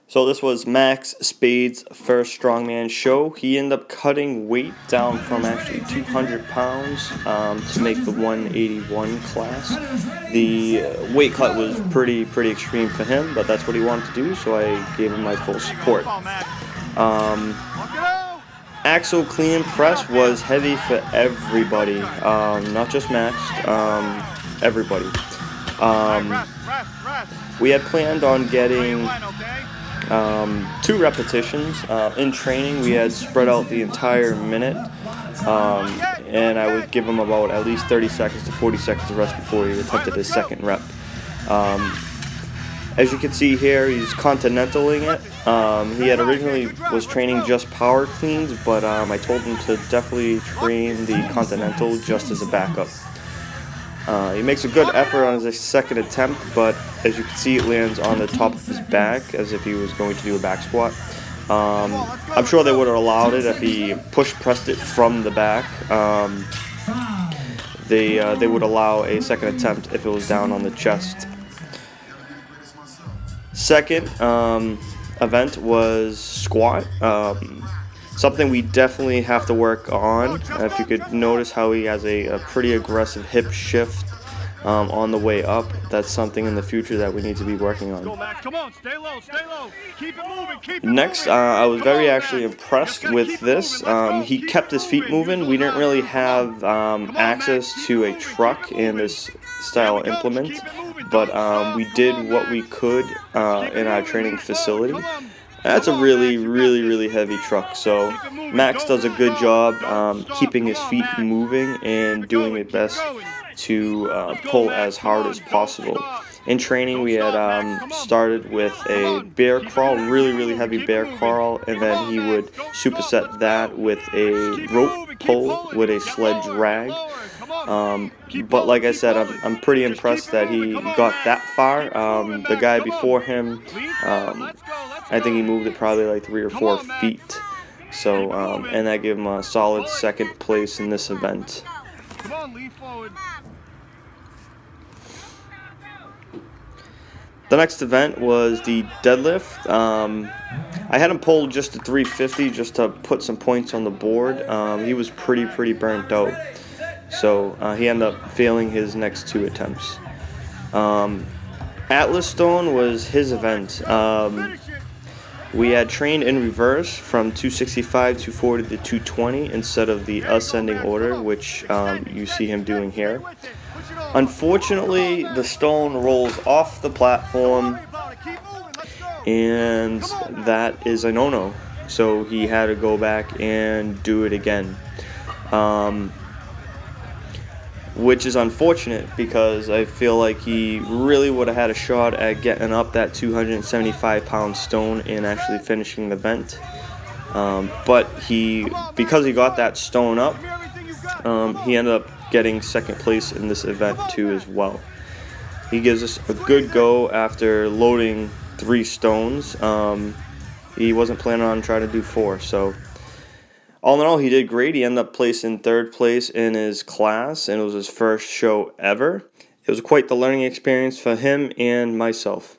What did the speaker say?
So this was Max Spade's first strongman show. He ended up cutting weight down from actually 200 pounds to make the 181 class. The weight cut was pretty extreme for him, but that's what he wanted to do, so I gave him my full support. Axle clean and press was heavy for everybody, not just Max, everybody. We had planned on getting 2 repetitions. In training, we had spread out the entire minute, and I would give him about at least 30 seconds to 40 seconds of rest before he attempted his second rep. As you can see here, he's continentaling it. He had originally was training just power cleans, but I told him to definitely train the continental just as a backup. He makes a good effort on his second attempt, but as you can see, it lands on the top of his back as if he was going to do a back squat. I'm sure they would have allowed it if he pressed it from the back. They would allow a second attempt if it was down on the chest. Second event was squat. Something we definitely have to work on. If you could notice how he has a pretty aggressive hip shift on the way up, that's something in the future that we need to be working on. Next, I was very actually impressed with this. He kept his feet moving. We didn't really have access to a truck in this style implement, but we did what we could in our training facility. That's a really heavy truck, so Max does a good job keeping his feet moving and doing his best to pull as hard as possible. In training, we had started with a bear crawl, really heavy bear crawl, and then he would superset that with a rope pull with a sled drag. But like I said, I'm pretty impressed that he got that far. The guy before him, I think he moved it probably like 3 or 4 feet. So, and that gave him a solid second place in this event. The next event was the deadlift. I had him pull just to 350 just to put some points on the board. He was pretty burnt out. So he ended up failing his next 2 attempts. Atlas Stone was his event. We had trained in reverse from 265, 240 to 220 instead of the ascending order, which you see him doing here. Unfortunately, the stone rolls off the platform, and that is a no-no. So he had to go back and do it again. Which is unfortunate because I feel like he really would have had a shot at getting up that 275-pound stone and actually finishing the event. But because he got that stone up, he ended up getting second place in this event too as well. He gives us a good go after loading 3 stones. He wasn't planning on trying to do 4, so all in all, he did great. He ended up placing 3rd place in his class, and it was his first show ever. It was quite the learning experience for him and myself.